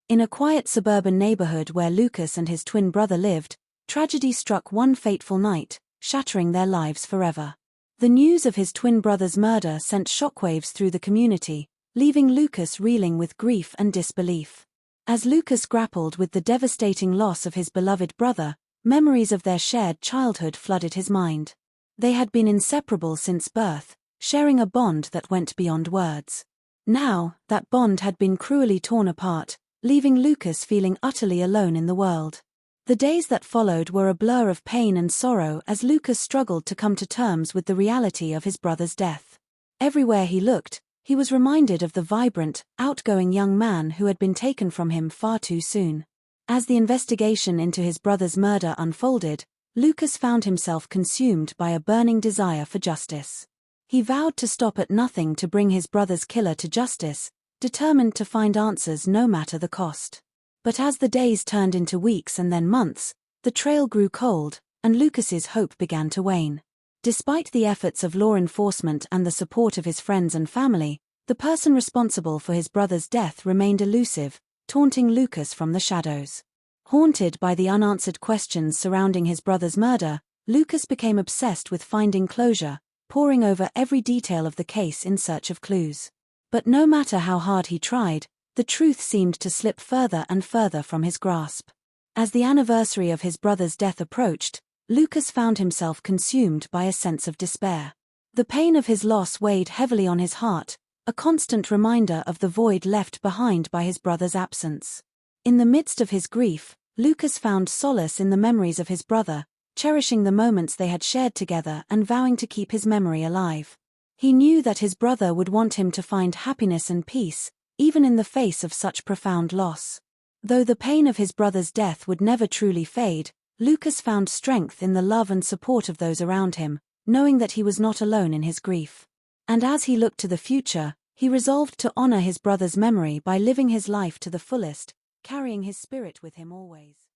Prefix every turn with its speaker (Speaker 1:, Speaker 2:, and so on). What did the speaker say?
Speaker 1: In a quiet suburban neighborhood where Lucas and his twin brother lived, tragedy struck one fateful night, shattering their lives forever. The news of his twin brother's murder sent shockwaves through the community, leaving Lucas reeling with grief and disbelief. As Lucas grappled with the devastating loss of his beloved brother, memories of their shared childhood flooded his mind. They had been inseparable since birth, sharing a bond that went beyond words. Now, that bond had been cruelly torn apart, leaving Lucas feeling utterly alone in the world. The days that followed were a blur of pain and sorrow as Lucas struggled to come to terms with the reality of his brother's death. Everywhere he looked, he was reminded of the vibrant, outgoing young man who had been taken from him far too soon. As the investigation into his brother's murder unfolded, Lucas found himself consumed by a burning desire for justice. He vowed to stop at nothing to bring his brother's killer to justice, determined to find answers no matter the cost. But as the days turned into weeks and then months, the trail grew cold, and Lucas's hope began to wane. Despite the efforts of law enforcement and the support of his friends and family, the person responsible for his brother's death remained elusive, taunting Lucas from the shadows. Haunted by the unanswered questions surrounding his brother's murder, Lucas became obsessed with finding closure, poring over every detail of the case in search of clues. But no matter how hard he tried, the truth seemed to slip further and further from his grasp. As the anniversary of his brother's death approached, Lucas found himself consumed by a sense of despair. The pain of his loss weighed heavily on his heart, a constant reminder of the void left behind by his brother's absence. In the midst of his grief, Lucas found solace in the memories of his brother, cherishing the moments they had shared together and vowing to keep his memory alive. He knew that his brother would want him to find happiness and peace, even in the face of such profound loss. Though the pain of his brother's death would never truly fade, Lucas found strength in the love and support of those around him, knowing that he was not alone in his grief. And as he looked to the future, he resolved to honor his brother's memory by living his life to the fullest, carrying his spirit with him always.